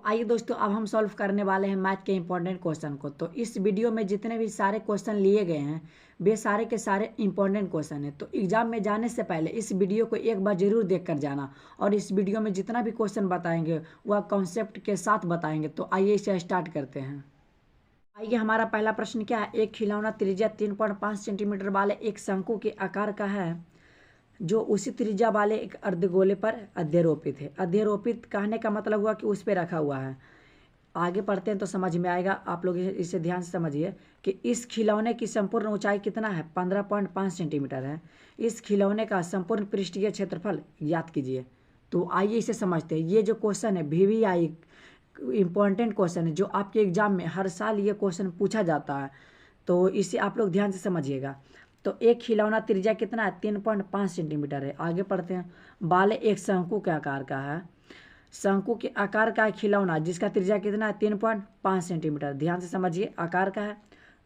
आइए दोस्तों, अब हम सॉल्व करने वाले हैं मैथ के इंपॉर्टेंट क्वेश्चन को। तो इस वीडियो में जितने भी सारे क्वेश्चन लिए गए हैं वे सारे के सारे इंपॉर्टेंट क्वेश्चन हैं। तो एग्जाम में जाने से पहले इस वीडियो को एक बार जरूर देख कर जाना। और इस वीडियो में जितना भी क्वेश्चन बताएंगे वह कॉन्सेप्ट के साथ बताएंगे। तो आइए इसे स्टार्ट करते हैं। आइए, हमारा पहला प्रश्न क्या है। एक खिलौना त्रिज्या 3.5 सेंटीमीटर वाले एक शंकु के आकार का है जो उसी त्रिज्या वाले एक अर्धगोले पर अध्यारोपित है। अध्यारोपित कहने का मतलब हुआ कि उस पर रखा हुआ है। आगे पढ़ते हैं तो समझ में आएगा। आप लोग इसे ध्यान से समझिए कि इस खिलौने की संपूर्ण ऊंचाई कितना है, 15.5 सेंटीमीटर है। इस खिलौने का संपूर्ण पृष्ठीय क्षेत्रफल ज्ञात कीजिए। तो आइए इसे समझते हैं। ये जो क्वेश्चन है VVI इंपॉर्टेंट क्वेश्चन है जो आपके एग्जाम में हर साल ये क्वेश्चन पूछा जाता है। तो इसे आप लोग ध्यान से समझिएगा। तो एक खिलौना त्रिज्या कितना है, 3.5 सेंटीमीटर है। आगे पढ़ते हैं। बाले एक शंकु के आकार का है। शंकु के आकार का खिलौना जिसका त्रिज्या कितना है, 3.5 सेंटीमीटर। ध्यान से समझिए, आकार का है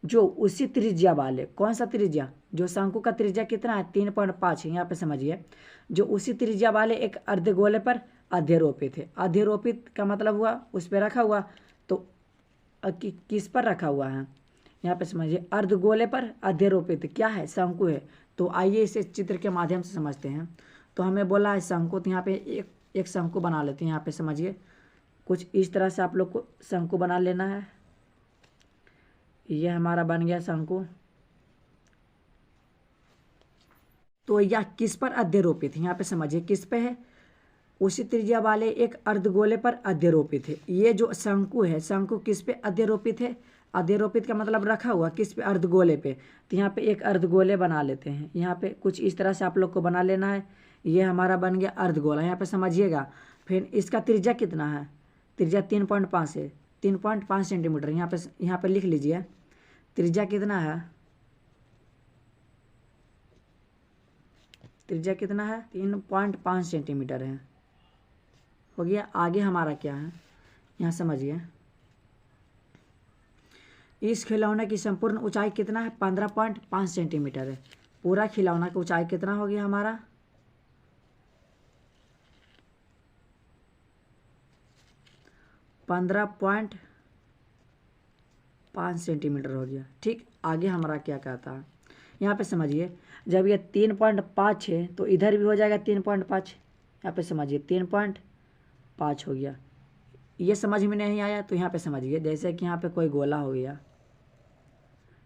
जो उसी त्रिज्या वाले, कौन सा त्रिज्या, जो शंकु का त्रिज्या कितना है, 3.5 है। यहाँ पे समझिए, जो उसी त्रिज्या वाले एक अर्धगोले पर अध्यारोपित है। अध्यारोपित का मतलब हुआ उस पर रखा हुआ। तो किस पर रखा हुआ है, यहाँ पे समझिए, अर्धगोले पर अध्यारोपित क्या है, शंकु है। तो आइए इसे चित्र के माध्यम से समझते हैं। तो हमें बोला है शंकु, तो यहाँ पे एक शंकु बना लेते हैं। यहाँ पे समझिए, कुछ इस तरह से आप लोग को शंकु बना लेना है। यह हमारा बन गया शंकु। तो यह किस पर अध्यारोपित है, यहाँ पे समझिए किस पे है, उसी त्रिज्या वाले एक अर्धगोले पर अध्यारोपित है। ये जो शंकु है, शंकु किस पे अध्यारोपित है, अध्यारोपित का मतलब रखा हुआ किस पे, अर्धगोले पे। तो यहाँ पे एक अर्धगोले बना लेते हैं। यहाँ पे कुछ इस तरह से आप लोग को बना लेना है। ये हमारा बन गया अर्धगोला। यहाँ पे समझिएगा। फिर इसका त्रिज्या कितना है, त्रिज्या 3.5 है, 3.5 सेंटीमीटर। यहाँ पे लिख लीजिए त्रिज्या कितना है, त्रिज्या कितना है, 3.5 सेंटीमीटर है। हो गया। आगे हमारा क्या है, यहाँ समझिए, इस खिलौने की संपूर्ण ऊंचाई कितना है, 15.5 सेंटीमीटर है। पूरा खिलौना की ऊंचाई कितना हो गया हमारा, 15.5 सेंटीमीटर हो गया। ठीक। आगे हमारा क्या कहता है, यहाँ पे समझिए, जब ये 3.5 है तो इधर भी हो जाएगा 3.5। यहाँ पे समझिए 3.5 हो गया। ये समझ में नहीं आया तो यहाँ पे समझिए, जैसे कि यहाँ पे कोई गोला हो गया,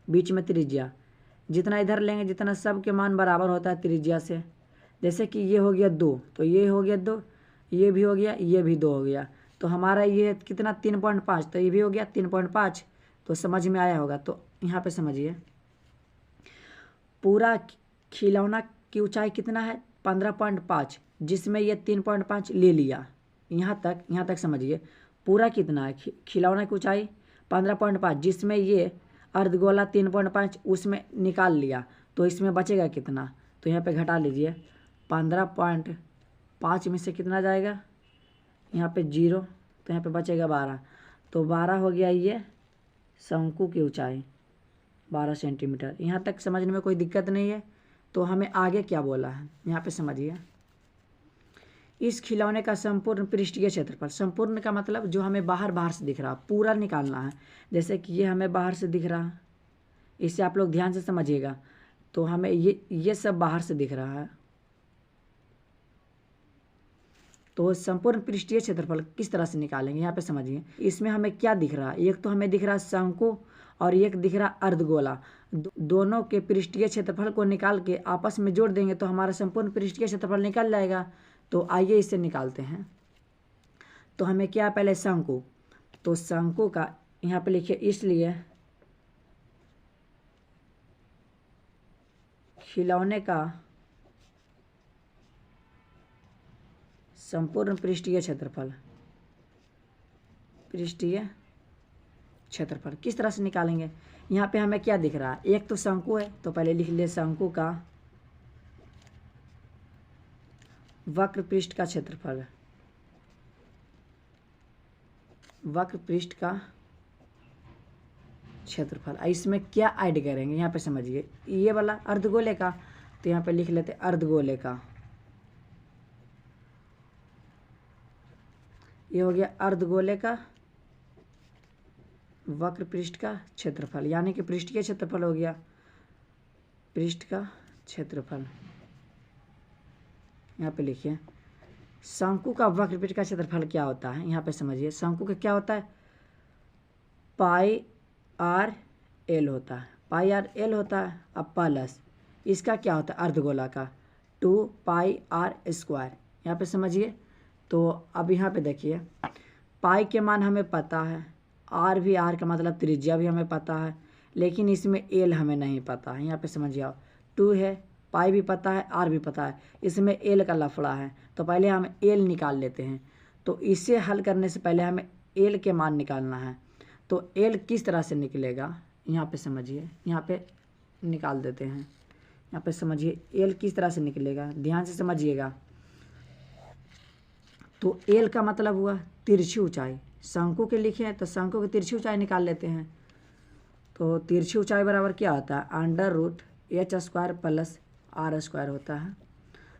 बीच में त्रिज्या, जितना इधर लेंगे जितना सब के मान बराबर होता है त्रिज्या से। जैसे कि ये हो गया 2, तो ये हो गया 2, ये भी हो गया, ये भी 2 हो गया। तो हमारा ये कितना 3.5, तो ये भी हो गया 3.5। तो समझ में आया होगा। तो यहाँ पे समझिए, पूरा खिलौना की ऊंचाई कितना है, 15.5, जिसमें ये 3.5 ले लिया। यहाँ तक समझिए, पूरा कितना है, खिलौना की ऊंचाई 15.5, जिसमें ये अर्धगोला 3.5 उसमें निकाल लिया। तो इसमें बचेगा कितना, तो यहाँ पे घटा लीजिए। 15.5 में से कितना जाएगा, यहाँ पे 0, तो यहाँ पे बचेगा 12। तो 12 हो गया ये शंकु की ऊंचाई, 12 सेंटीमीटर। यहाँ तक समझने में कोई दिक्कत नहीं है। तो हमें आगे क्या बोला है, यहाँ पे समझिए, इस खिलौने का संपूर्ण पृष्ठीय क्षेत्रफल, संपूर्ण का मतलब जो हमें बाहर से दिख रहा, पूरा निकालना है। जैसे कि ये हमें बाहर से दिख रहा, इसे आप लोग ध्यान से समझिएगा। तो हमें ये सब बाहर से दिख रहा है। तो संपूर्ण पृष्ठीय क्षेत्रफल किस तरह से निकालेंगे, यहाँ पे समझिए, इसमें हमें क्या दिख रहा है, एक तो हमें दिख रहा शंकु और एक दिख रहा अर्धगोला। दोनों के पृष्ठीय क्षेत्रफल को निकाल के आपस में जोड़ देंगे तो हमारा संपूर्ण पृष्ठीय क्षेत्रफल निकल जाएगा। तो आइए इसे निकालते हैं। तो हमें क्या, पहले शंकु, तो शंकु का यहाँ पे लिखिए, इसलिए खिलौने का संपूर्ण पृष्ठीय क्षेत्रफल किस तरह से निकालेंगे। यहाँ पे हमें क्या दिख रहा है, एक तो शंकु है, तो पहले लिख ले शंकु का वक्र पृष्ठ का क्षेत्रफल, वक्र पृष्ठ का क्षेत्रफल। इसमें क्या ऐड करेंगे, यहाँ पे समझिए, ये वाला अर्धगोले का, तो यहाँ पे लिख लेते अर्धगोले का, ये हो गया अर्धगोले का वक्र पृष्ठ का क्षेत्रफल, यानी कि पृष्ठ का क्षेत्रफल हो गया, पृष्ठ का क्षेत्रफल। यहाँ पे लिखिए शंकु का वक्र पृष्ठ का क्षेत्रफल क्या होता है। यहाँ पे समझिए शंकु का क्या होता है, पाई आर एल होता है, पाई आर एल होता है। अब प्लस इसका क्या होता है, अर्धगोला का 2 पाई आर स्क्वायर। यहाँ पे समझिए। तो अब यहाँ पे देखिए पाई के मान हमें पता है, आर भी, आर का मतलब त्रिज्या भी हमें पता है, लेकिन इसमें एल हमें नहीं पता है। यहाँ पे समझिए आप 2 है, पाई भी पता है, आर भी पता है, इसमें एल का लफड़ा है। तो पहले हम एल निकाल लेते हैं। तो इसे हल करने से पहले हमें एल के मान निकालना है। तो एल किस तरह से निकलेगा, यहाँ पे समझिए, यहाँ पे निकाल देते हैं। यहाँ पे समझिए एल किस तरह से निकलेगा, ध्यान से समझिएगा। तो एल का मतलब हुआ तिरछी ऊंचाई, शंकु के लिखे हैं तो शंकु की तिरछी ऊंचाई निकाल लेते हैं। तो तिरछी ऊंचाई बराबर क्या होता है, अंडर रूट h² + r² होता है।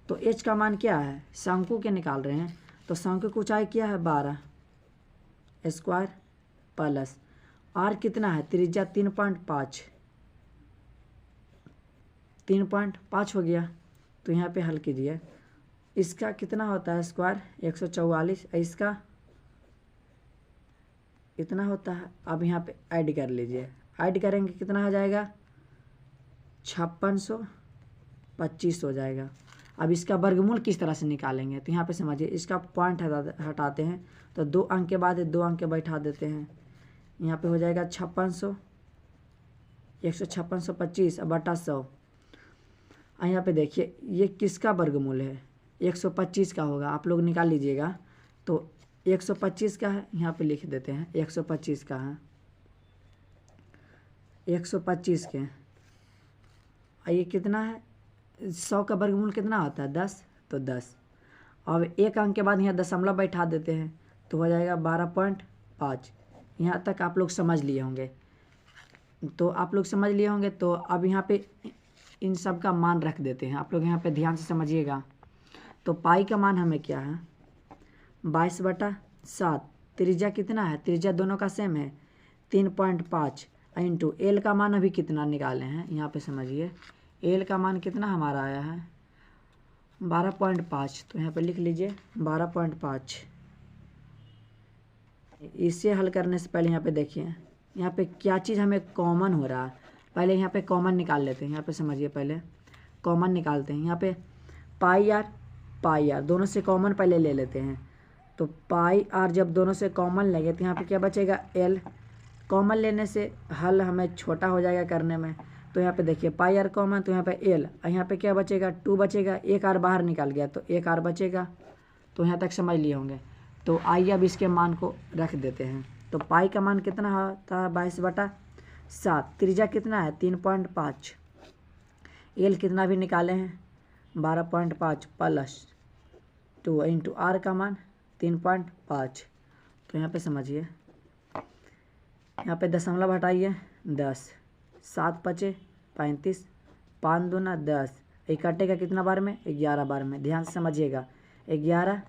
तो h का मान क्या है, शंकु के निकाल रहे हैं, तो शंकु की ऊंचाई क्या है 12 स्क्वायर प्लस r कितना है, त्रिज्या 3.5 हो गया। तो यहाँ पे हल कीजिए, इसका कितना होता है स्क्वायर 144, इसका इतना होता है। अब यहाँ पे ऐड कर लीजिए, ऐड करेंगे कितना हो जाएगा 5625 हो जाएगा। अब इसका वर्गमूल किस तरह से निकालेंगे, तो यहाँ पे समझिए इसका पॉइंट हटाते हैं, तो 2 अंक के बाद 2 अंक बैठा देते हैं। यहाँ पे हो जाएगा 5600, 15625 बटा 100। और यहाँ पे देखिए ये किसका वर्गमूल है, 125 का होगा, आप लोग निकाल लीजिएगा। तो 125 का है, यहाँ पे लिख देते हैं 125 का है, 125 के। ये कितना है, 100 का वर्गमूल कितना होता है 10, तो 10। अब 1 अंक के बाद यहाँ दशमलव बैठा देते हैं, तो हो जाएगा 12.5। यहाँ तक आप लोग समझ लिए होंगे। तो आप लोग समझ लिए होंगे। तो अब यहाँ पे इन सब का मान रख देते हैं, आप लोग यहाँ पे ध्यान से समझिएगा। तो पाई का मान हमें क्या है 22/7, त्रिज्या कितना है, त्रिज्या दोनों का सेम है 3.5 इंटू एल का मान अभी कितना निकाले हैं, यहाँ पे समझिए एल का मान कितना हमारा आया है 12.5। तो यहाँ पे लिख लीजिए 12.5। इसे हल करने से पहले यहाँ पे देखिए यहाँ पे क्या चीज़ हमें कॉमन हो रहा है, पहले यहाँ पे कॉमन निकाल लेते हैं। यहाँ पे समझिए पहले कॉमन निकालते हैं। यहाँ पे पाई आर दोनों से कॉमन पहले ले लेते हैं। तो पाई आर जब दोनों से कॉमन लगे तो यहाँ पे क्या बचेगा एल, कॉमन लेने से हल हमें छोटा हो जाएगा करने में। तो यहाँ पे देखिए पाई आर कॉमन, तो यहाँ पे एल, यहाँ पे क्या बचेगा 2 बचेगा, एक आर बाहर निकाल गया तो एक आर बचेगा। तो यहाँ तक समझ लिए होंगे। तो आइए अब इसके मान को रख देते हैं। तो पाई का मान कितना होता है 22/7, त्रिज्या कितना है 3.5, एल कितना भी निकाले हैं 12.5 प्लस 2 इंटू आर का मान 3.5। तो यहाँ पे समझिए यहाँ पे दशमलव हटाइए 10, 7 × 5 = 35, 5 दूना 10, इकट्ठे कितना बार में 11 बार में। ध्यान से समझिएगा 11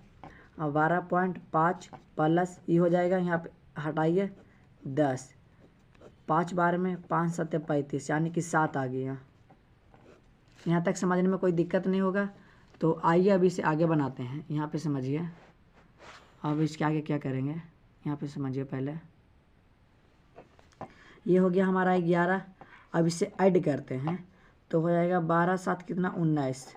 और 12.5 प्लस ये हो जाएगा, यहाँ पे हटाइए 10, 5 बार में 5 × 7 = 35, यानी कि 7 आ गया। यहाँ तक समझने में कोई दिक्कत नहीं होगा। तो आइए अब इसे आगे बनाते हैं। यहाँ पे समझिए अब इसके आगे क्या करेंगे, यहाँ पे समझिए पहले ये हो गया हमारा 11। अब इसे ऐड करते हैं तो हो जाएगा 12 7 कितना 19।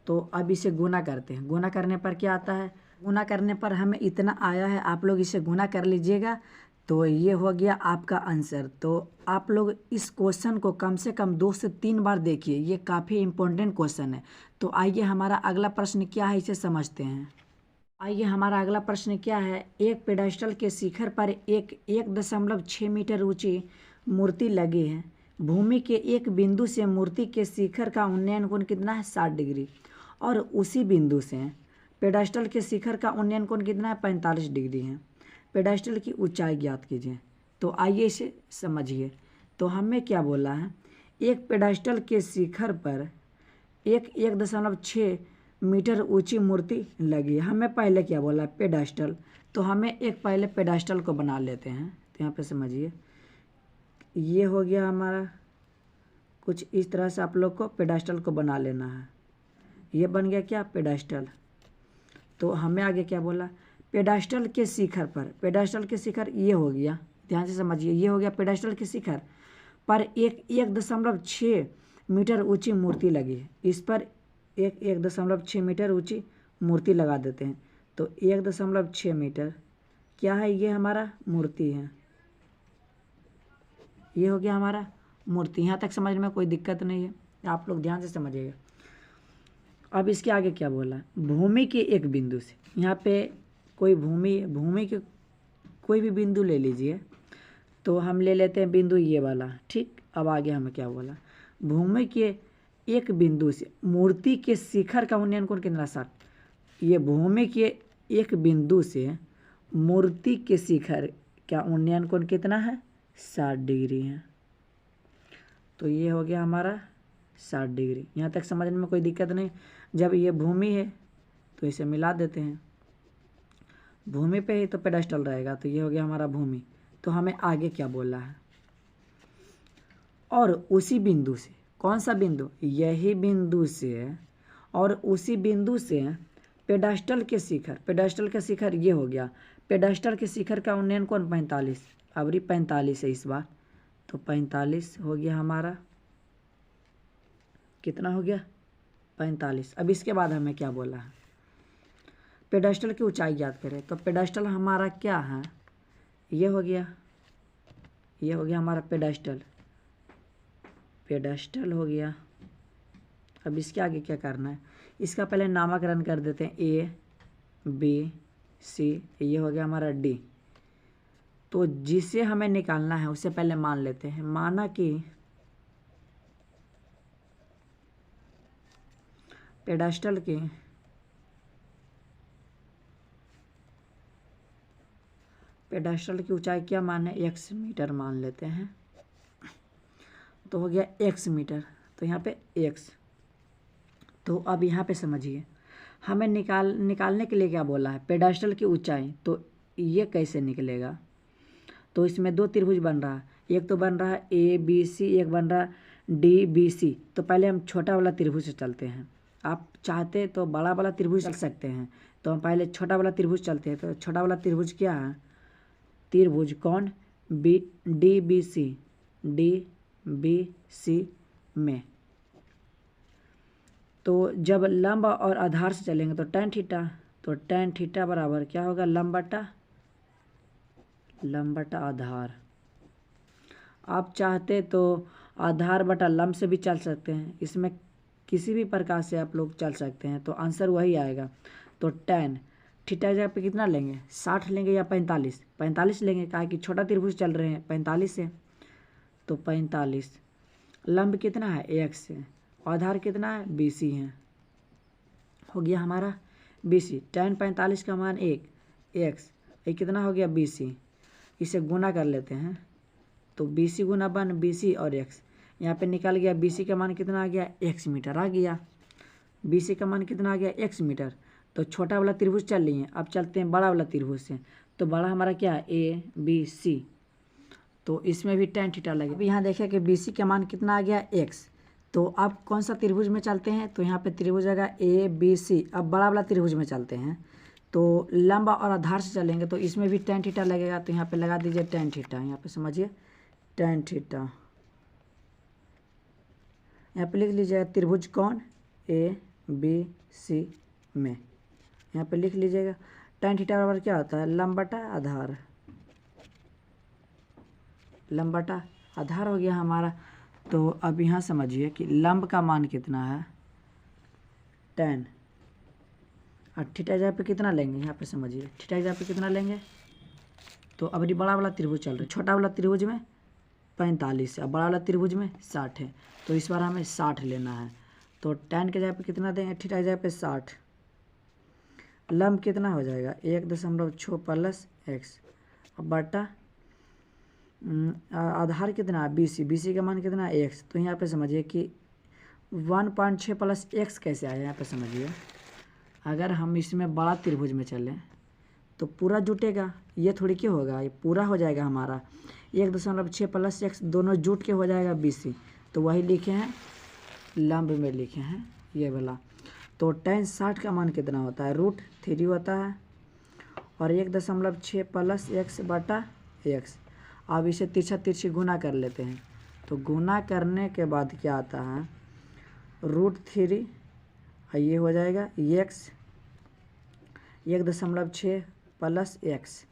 तो अब इसे गुना करते हैं, गुना करने पर क्या आता है, गुना करने पर हमें इतना आया है, आप लोग इसे गुना कर लीजिएगा। तो ये हो गया आपका आंसर। तो आप लोग इस क्वेश्चन को कम से कम 2 से 3 बार देखिए, ये काफ़ी इम्पोर्टेंट क्वेश्चन है। तो आइए हमारा अगला प्रश्न क्या है इसे समझते हैं। आइए हमारा अगला प्रश्न क्या है, एक पेडेस्टल के शिखर पर एक 1.6 मीटर ऊंची मूर्ति लगी है। भूमि के एक बिंदु से मूर्ति के शिखर का उन्नयन कोण कितना है 60 डिग्री, और उसी बिंदु से पेडेस्टल के शिखर का उन्नयन कोण कितना है 45 डिग्री है। पेडेस्टल की ऊंचाई ज्ञात कीजिए। तो आइए इसे समझिए। तो हमें क्या बोला है, एक पेडेस्टल के शिखर पर एक 1.6 मीटर ऊंची मूर्ति लगी है। हमें पहले क्या बोला, पेडास्टल, तो हमें एक पहले पेडास्टल को बना लेते हैं। तो यहाँ पे समझिए ये हो गया हमारा, कुछ इस तरह से आप लोग को पेडास्टल को बना लेना है। ये बन गया क्या, पेडास्टल। तो हमें आगे क्या बोला, पेडास्टल के शिखर पर, पेडास्टल के शिखर ये हो गया, ध्यान से समझिए, ये हो गया पेडास्टल के शिखर पर 1.6 मीटर ऊंची मूर्ति लगी है। इस पर 1.6 मीटर ऊंची मूर्ति लगा देते हैं। तो 1.6 मीटर क्या है, ये हमारा मूर्ति है, ये हो गया हमारा मूर्ति। यहाँ तक समझने में कोई दिक्कत नहीं है, आप लोग ध्यान से समझिएगा। अब इसके आगे क्या बोला, भूमि के एक बिंदु से, यहाँ पे कोई भूमि के कोई भी बिंदु ले लीजिए। तो हम ले लेते हैं बिंदु ये वाला, ठीक। अब आगे हमें क्या बोला, भूमि के एक बिंदु से मूर्ति के शिखर का उन्नयन कोण कितना, 60। ये भूमि के एक बिंदु से मूर्ति के शिखर का उन्नयन कोण कितना है, 60 डिग्री है। तो ये हो गया हमारा 60 डिग्री। यहाँ तक समझने में कोई दिक्कत नहीं। जब ये भूमि है तो इसे मिला देते हैं, भूमि पे ही तो पेडास्टल रहेगा। तो ये हो गया हमारा भूमि। तो हमें आगे क्या बोला है, और उसी बिंदु से, कौन सा बिंदु, यही बिंदु से, और उसी बिंदु से पेडास्टल के शिखर, पेडास्टल के शिखर ये हो गया, पेडास्टल के शिखर का उन्नयन कोण 45, अबरी 45 है इस बार। तो 45 हो गया हमारा, कितना हो गया, 45। अब इसके बाद हमें क्या बोला है, पेडास्टल की ऊंचाई याद करें। तो पेडास्टल हमारा क्या है, ये हो गया, ये हो गया हमारा पेडास्टल, पेडास्टल हो गया। अब इसके आगे क्या करना है, इसका पहले नामकरण कर देते हैं, ए बी सी, ये हो गया हमारा डी। तो जिसे हमें निकालना है उससे पहले मान लेते हैं, माना कि पेडास्टल की ऊंचाई क्या मान है, x मीटर मान लेते हैं। तो हो गया x मीटर, तो यहाँ पे x। तो अब यहाँ पे समझिए, हमें निकालने के लिए क्या बोला है, पेडास्टल की ऊंचाई। तो ये कैसे निकलेगा, तो इसमें दो त्रिभुज बन रहा है, एक तो बन रहा है ABC, एक बन रहा है DBC। तो पहले हम छोटा वाला त्रिभुज से चलते हैं, आप चाहते तो बड़ा वाला त्रिभुज चल सकते हैं। तो हम पहले छोटा वाला त्रिभुज चलते हैं। तो छोटा वाला त्रिभुज क्या है, त्रिभुज कौन, DBC में। तो जब लंब और आधार से चलेंगे तो tan थीटा, तो tan थीटा बराबर क्या होगा, लंब बटा आधार। आप चाहते तो आधार बटा लंब से भी चल सकते हैं, इसमें किसी भी प्रकार से आप लोग चल सकते हैं। तो आंसर वही आएगा। तो tan थीटा जगह पे कितना लेंगे, 60 लेंगे या 45, 45 लेंगे, कहा कि छोटा त्रिभुज चल रहे हैं 45 से। तो 45, लंब कितना है, x है, आधार कितना है, BC है, हो गया हमारा BC। tan 45 का मान 1 x, ये कितना हो गया BC। इसे गुना कर लेते हैं, तो BC गुना 1 BC और x, यहाँ पे निकल गया BC का मान कितना आ गया, x मीटर आ गया। BC का मान कितना आ गया, x मीटर। तो छोटा वाला त्रिभुज चल रही है, अब चलते हैं बड़ा वाला त्रिभुज से। तो बड़ा हमारा क्या है, ABC। तो इसमें भी tan थीटा लगेगा। अब यहाँ देखिए कि BC का मान कितना आ गया, x। तो अब कौन सा त्रिभुज में चलते हैं, तो यहाँ पे त्रिभुज आएगा ABC। अब बड़ा वाला त्रिभुज में चलते हैं, तो लंब और आधार से चलेंगे, तो इसमें भी tan थीटा लगेगा। तो यहाँ पे लगा दीजिए tan थीटा, यहाँ पे समझिए tan थीटा, यहाँ पे लिख लीजिएगा त्रिभुज कौन, ABC में, यहाँ पे लिख लीजिएगा tan थीटा बराबर क्या होता है, लंब बटा आधार, लंब बटा आधार हो गया हमारा। तो अब यहाँ समझिए कि लंब का मान कितना है, tan, और थीटा जगह पे कितना लेंगे, यहाँ पे समझिए थीटा जगह पे कितना लेंगे। तो अब ये बड़ा वाला त्रिभुज चल रहा है, छोटा वाला त्रिभुज में 45 है, अब बड़ा वाला त्रिभुज में 60 है। तो इस बार हमें 60 लेना है। तो tan के जगह पे कितना देंगे, थीटा की जगह पे 60, लंब कितना हो जाएगा 1.6 प्लस x, अब बटा आधार कितना है BC, BC का मान कितना है x। तो यहाँ पे समझिए कि 1.6 प्लस x कैसे आया, यहाँ पे समझिए अगर हम इसमें बड़ा त्रिभुज में चलें तो पूरा जुटेगा, ये थोड़ी क्या होगा, ये पूरा हो जाएगा हमारा 1.6 प्लस x दोनों जुट के हो जाएगा BC। तो वही लिखे हैं, लंब में लिखे हैं ये वाला। तो tan 60 का मान कितना होता है, √3 होता है और 1.6 प्लस x बटा x। अब इसे तिरछा तिरछी गुना कर लेते हैं, तो गुना करने के बाद क्या आता है, √3 ये हो जाएगा x 1.6 प्लस x।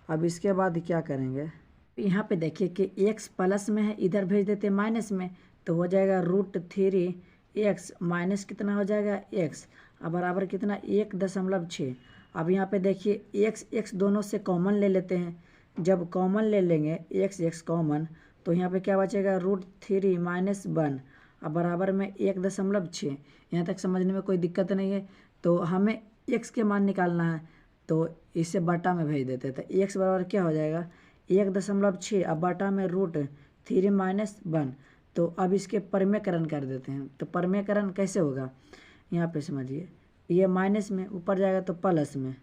अब इसके बाद क्या करेंगे, यहाँ पे देखिए कि x प्लस में है, इधर भेज देते हैं माइनस में, तो हो जाएगा √3x माइनस कितना हो जाएगा x, अब बराबर कितना 1.6। अब यहाँ पे देखिए x दोनों से कॉमन ले लेते हैं, जब कॉमन ले लेंगे x कॉमन तो यहाँ पे क्या बचेगा √3 माइनस 1, अब बराबर में 1.6। यहाँ तक समझने में कोई दिक्कत नहीं है। तो हमें x के मान निकालना है, तो इसे बटा में भेज देते हैं, तो x बराबर क्या हो जाएगा 1.6, अब बटा में √3 माइनस 1। तो अब इसके परमेकरण कर देते हैं, तो परमेकरण कैसे होगा, यहाँ पे समझिए, ये माइनस में ऊपर जाएगा तो प्लस में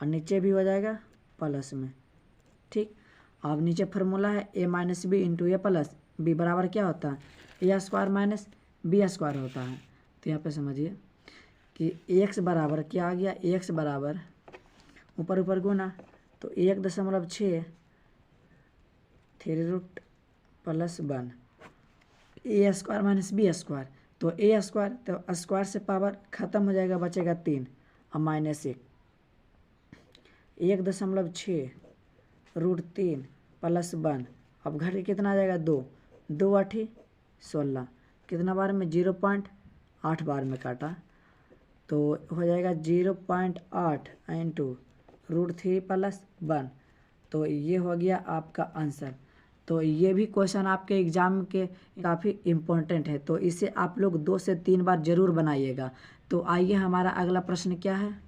और नीचे भी हो जाएगा प्लस में, ठीक। अब नीचे फार्मूला है a minus B into A plus B बराबर क्या होता है, A square minus B square होता है। तो यहाँ पे समझिए कि x बराबर क्या आ गया, x बराबर ऊपर ऊपर गुना, तो 1.6 3 रूट प्लस 1 ए स्क्वायर माइनस बी स्क्वायर, तो ए स्क्वायर, तो स्क्वायर से पावर ख़त्म हो जाएगा, बचेगा 3 और माइनस 1.6 √3 प्लस 1। अब घट के कितना आ जाएगा 2, 2 8 16, कितना बार में 0.8 बार में काटा, तो हो जाएगा 0.8 इंटू √3 प्लस 1। तो ये हो गया आपका आंसर। तो ये भी क्वेश्चन आपके एग्ज़ाम के काफ़ी इम्पोर्टेंट है, तो इसे आप लोग 2 से 3 बार ज़रूर बनाइएगा। तो आइए हमारा अगला प्रश्न क्या है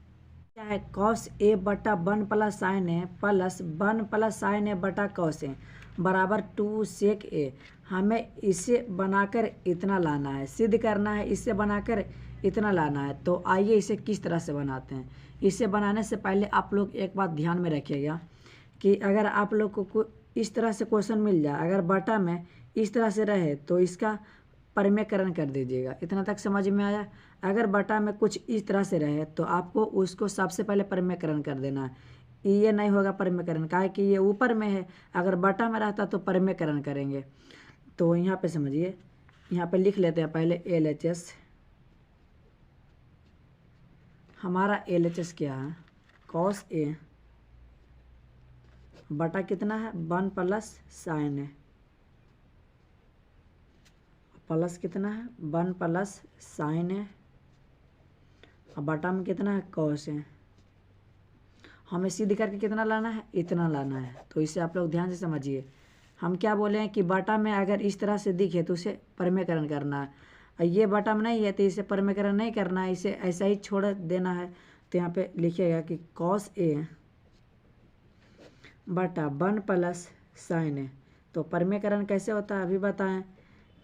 cos a बटा 1 प्लस साइन ए प्लस 1 प्लस साइन ए बटा cos ए बराबर 2 sec a। हमें इसे बनाकर इतना लाना है, सिद्ध करना है, इसे बनाकर इतना लाना है। तो आइए इसे किस तरह से बनाते हैं। इसे बनाने से पहले आप लोग एक बात ध्यान में रखिएगा कि अगर आप लोग को इस तरह से क्वेश्चन मिल जाए, अगर बटा में इस तरह से रहे तो इसका परमेकरण कर दीजिएगा। इतना तक समझ में आया। अगर बटा में कुछ इस तरह से रहे तो आपको उसको सबसे पहले परमेकरण कर देना है। ये नहीं होगा परमेकरण, काहे कि ये ऊपर में है, अगर बटा में रहता तो परमेकरण करेंगे। तो यहाँ पे समझिए, यहाँ पे लिख लेते हैं पहले LHS। हमारा LHS क्या है, cos a बटा कितना है 1 प्लस साइन ए प्लस कितना है 1 प्लस साइन ए, और बटा में कितना है cos ए। हमें सिद्ध करके कितना लाना है, इतना लाना है। तो इसे आप लोग ध्यान से समझिए। हम क्या बोले हैं कि बटा में अगर इस तरह से दिखे तो उसे परमेकरण करना है, और ये बटा में नहीं है तो इसे परमेकरण नहीं करना है, इसे ऐसा ही छोड़ देना है। तो यहाँ पे लिखिएगा कि cos a बटा 1 प्लस साइन ए। तो परमेकरण कैसे होता है अभी बताएं,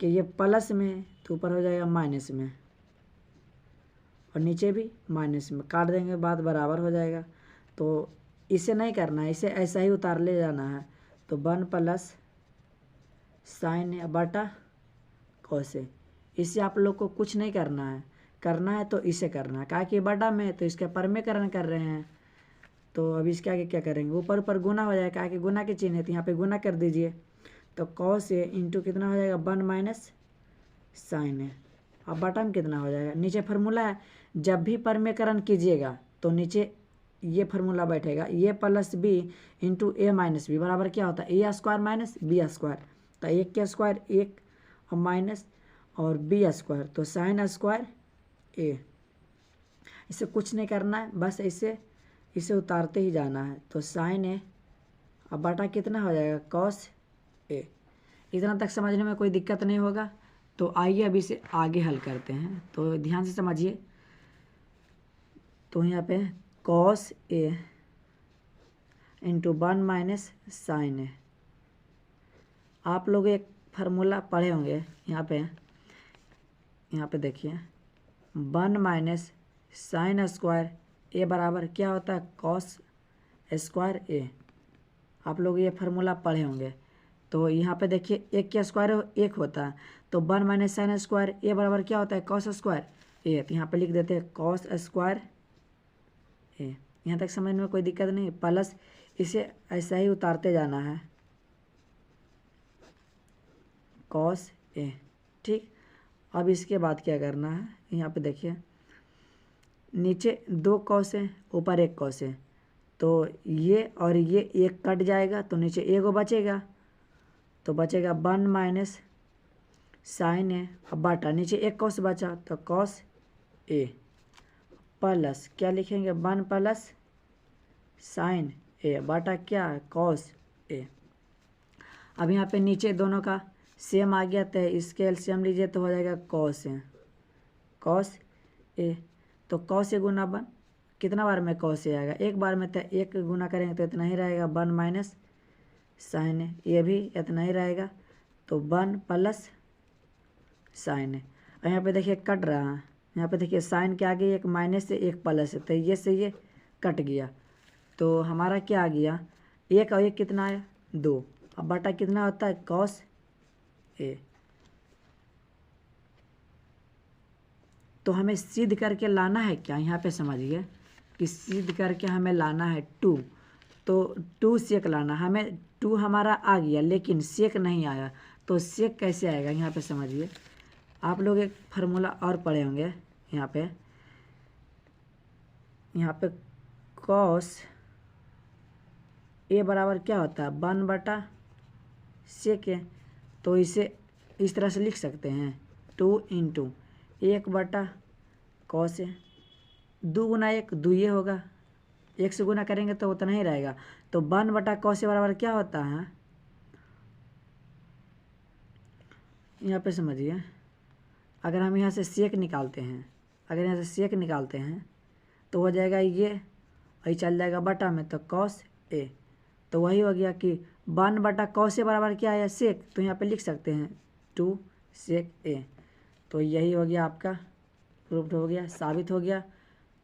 कि ये प्लस में तो ऊपर हो जाएगा माइनस में और नीचे भी माइनस में, काट देंगे बात बराबर हो जाएगा। तो इसे नहीं करना है, इसे ऐसा ही उतार ले जाना है। तो 1 प्लस साइन ए बटा cos ए, इससे आप लोग को कुछ नहीं करना है, करना है तो इसे करना है, कि बटा में तो इसका परमेकरण कर रहे हैं। तो अब इसके आगे क्या करेंगे, ऊपर ऊपर गुना हो जाएगा, कि गुना के चिन्ह है तो यहाँ पे गुना कर दीजिए। तो cos ए इंटू कितना हो जाएगा 1 माइनस साइन ए, अब बटा में कितना हो जाएगा, नीचे फार्मूला है, जब भी परमेकरण कीजिएगा तो नीचे ये फार्मूला बैठेगा, ए प्लस बी इंटू ए माइनस बी बराबर क्या होता है A square minus B square. तो 1 के स्क्वायर 1 और माइनस और बी स्क्वायर, तो साइन स्क्वायर ए। इसे कुछ नहीं करना है, बस इसे उतारते ही जाना है। तो साइन ए अब बटा कितना हो जाएगा cos ए। इतना तक समझने में कोई दिक्कत नहीं होगा। तो आइए अभी इसे आगे हल करते हैं, तो ध्यान से समझिए। तो यहाँ पे cos ए इंटू 1 माइनस साइन ए, आप लोग एक फार्मूला पढ़े होंगे। यहाँ पे देखिए 1 माइनस साइन स्क्वायर ए बराबर क्या होता है, कॉस स्क्वायर ए। आप लोग ये फार्मूला पढ़े होंगे। तो यहाँ पे देखिए एक क्या स्क्वायर एक होता है, तो 1 माइनस साइन स्क्वायर ए बराबर क्या होता है, कॉस स्क्वायर ए। तो यहाँ पे लिख देते हैं कॉस स्क्वायर ए। यहाँ तक समझने में कोई दिक्कत नहीं, प्लस इसे ऐसा ही उतारते जाना है, कॉस ए। ठीक, अब इसके बाद क्या करना है, यहाँ पे देखिए नीचे 2 कॉस है, ऊपर 1 कॉस है, तो ये और ये एक कट जाएगा, तो नीचे एगो बचेगा, तो बचेगा 1 माइनस साइन ए। अब बाटा नीचे 1 कॉस बचा, तो कॉस ए प्लस क्या लिखेंगे, 1 प्लस साइन ए बाटा क्या है, कॉस ए। अब यहाँ पे नीचे दोनों का सेम आ गया, तो इसके एलसीएम लीजिए तो हो जाएगा कॉस ए, कॉस ए। तो कॉस ए गुना 1, कितना बार में कॉस ए आएगा, एक बार में, तो 1 गुना करेंगे तो इतना ही रहेगा, 1 माइनस साइन ए, ये भी इतना ही रहेगा, तो 1 प्लस साइन ए। और यहाँ पे देखिए कट रहा है, यहाँ पे देखिए साइन के आगे एक माइनस है एक प्लस है, तो ये से ये कट गया, तो हमारा क्या आ गया, 1 और 1 कितना आया, 2। अब बटा कितना होता है, कॉस ए। तो हमें सिद्ध करके लाना है क्या, यहाँ पे समझिए कि सिद्ध करके हमें लाना है 2, तो 2 सेक लाना, हमें 2 हमारा आ गया लेकिन सेक नहीं आया, तो सेक कैसे आएगा, यहाँ पे समझिए। आप लोग एक फार्मूला और पढ़े होंगे, यहाँ पे कॉस ए बराबर क्या होता है, 1 बटा सेक ए। तो इसे इस तरह से लिख सकते हैं, 2 इंटू 1 बटा कॉस ए, 2 गुना 1 2 ये होगा, 1 से गुना करेंगे तो उतना ही रहेगा, तो 1 बटा कॉस ए बराबर क्या होता है, यहाँ पे समझिए। अगर हम यहाँ से सेक निकालते हैं, अगर यहाँ से सेक निकालते हैं तो हो जाएगा ये, वही चल जाएगा बटा में, तो कॉस ए। तो वही हो गया कि 1 बटा कॉस ए बराबर क्या है, सेक, तो यहाँ पे लिख सकते हैं 2 सेक ए। तो यही हो गया आपका, प्रूफ हो गया, साबित हो गया।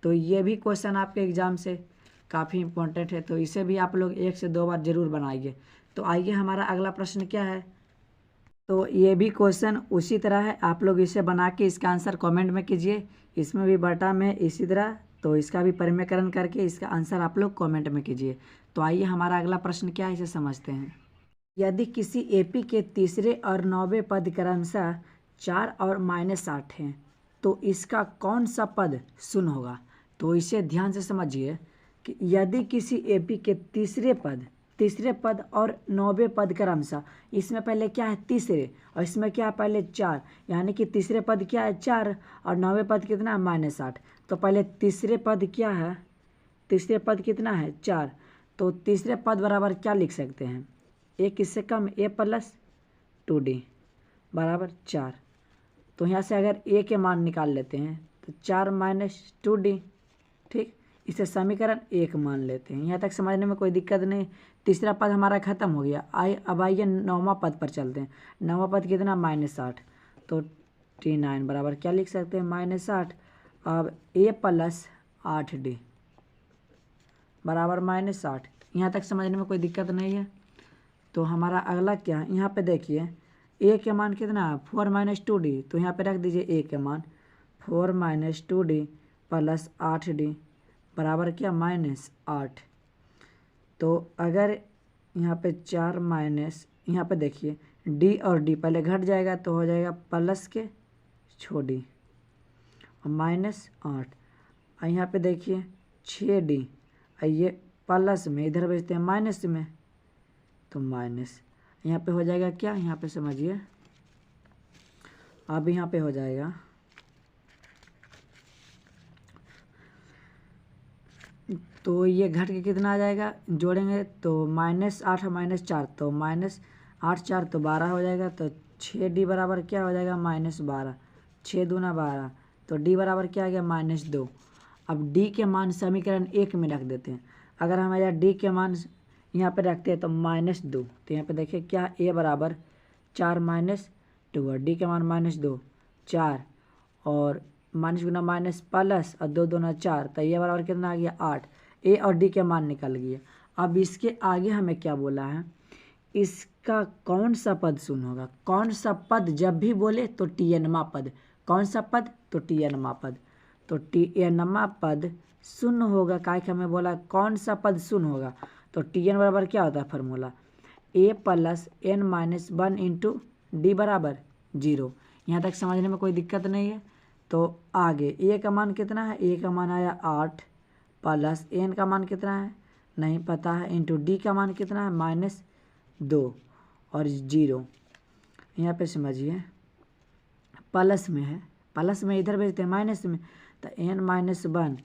तो ये भी क्वेश्चन आपके एग्ज़ाम से काफ़ी इम्पोर्टेंट है, तो इसे भी आप लोग 1 से 2 बार ज़रूर बनाइए। तो आइए हमारा अगला प्रश्न क्या है, तो ये भी क्वेश्चन उसी तरह है, आप लोग इसे बना के इसका आंसर कमेंट में कीजिए। इसमें भी बटा में इसी तरह, तो इसका भी परिमेयकरण करके इसका आंसर आप लोग कमेंट में कीजिए। तो आइए हमारा अगला प्रश्न क्या है, इसे समझते हैं। यदि किसी एपी के तीसरे और 9वें पद क्रमशः 4 और -8 हैं, तो इसका कौन सा पद शून्य होगा। तो इसे ध्यान से समझिए कि यदि किसी एपी के तीसरे पद और 9वें पद क्रमशः, इसमें पहले क्या है तीसरे, और इसमें क्या है पहले 4, यानी कि तीसरे पद क्या है 4 और 9वें पद कितना है -8। तो पहले तीसरे पद क्या है, तीसरे पद कितना है 4, तो तीसरे पद बराबर क्या लिख सकते हैं, ए किससे कम, ए प्लस 2d बराबर 4। तो यहाँ से अगर ए के मान निकाल लेते हैं तो 4 माइनस 2d, ठीक, इसे समीकरण 1 मान लेते हैं। यहाँ तक समझने में कोई दिक्कत नहीं। तीसरा पद हमारा खत्म हो गया। अब आइए 9वां पद पर चलते हैं। 9वां पद कितना -8, तो t9 बराबर क्या लिख सकते हैं, -8। अब a प्लस 8d बराबर -8। यहाँ तक समझने में कोई दिक्कत नहीं है। तो हमारा अगला क्या है, यहाँ पे देखिए a के मान कितना है 4 - 2d, तो यहाँ पे रख दीजिए a के मान 4 - 2d प्लस 8d बराबर क्या -8। तो अगर यहाँ पे 4 माइनस, यहाँ पे देखिए d और d पहले घट जाएगा तो हो जाएगा प्लस के छोड़ी और -8। और यहाँ पे देखिए 6d, ये प्लस में इधर भेजते हैं माइनस में, तो माइनस यहाँ पे हो जाएगा क्या, यहाँ पे समझिए। अब यहाँ पे हो जाएगा तो ये घट के कितना आ जाएगा, जोड़ेंगे तो -8 -4, तो -8 4 तो 12 हो जाएगा। तो 6d बराबर क्या हो जाएगा -12, 6 दूना 12, तो d बराबर क्या आ गया -2। अब d के मान समीकरण 1 में रख देते हैं। अगर हम यहाँ d के मान यहाँ पे रखते हैं तो -2, तो यहाँ पे देखिए क्या a बराबर 4 - 2 और d के मान -2 4 और माइनस गुना माइनस प्लस और 2 दूना 4, तो ये बराबर कितना आ गया 8। ए और डी के मान निकल गए। अब इसके आगे हमें क्या बोला है, इसका कौन सा पद शून्य होगा। कौन सा पद जब भी बोले तो टी एनमा पद, कौन सा पद तो टी एनमा पद, तो टी एनमा पद शून्य होगा। काय कि हमें बोला कौन सा पद शून्य होगा, तो टी एन बराबर क्या होता है formula, a plus n minus 1 into d बराबर 0। यहाँ तक समझने में कोई दिक्कत नहीं है। तो आगे ए का मान कितना है, ए का मान आया 8 प्लस एन का मान कितना है नहीं पता है, इंटू डी का मान कितना है -2 और 0। यहाँ पे समझिए प्लस में है, प्लस में इधर भेजते हैं माइनस में, तो एन -1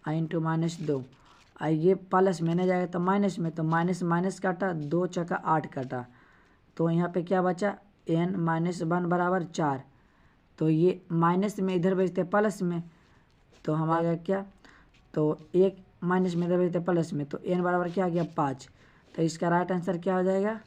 इंटू -2, ये प्लस में नहीं जाएगा तो माइनस में, तो माइनस माइनस काटा 2 चक्का 8 काटा, तो यहाँ पे क्या बचा n -1 बराबर 4। तो ये माइनस में इधर भेजते प्लस में, तो हम आ गया क्या, तो एक माइनस में इधर भेजते प्लस में, तो n बराबर क्या आ गया 5। तो इसका राइट आंसर क्या हो जाएगा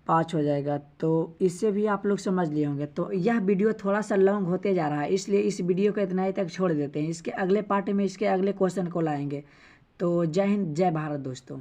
5 हो जाएगा। तो इससे भी आप लोग समझ लिए होंगे। तो यह वीडियो थोड़ा सा लॉन्ग होते जा रहा है, इसलिए इस वीडियो को इतना ही तक छोड़ देते हैं। इसके अगले पार्ट में इसके अगले क्वेश्चन को लाएंगे। तो जय हिंद जय भारत दोस्तों।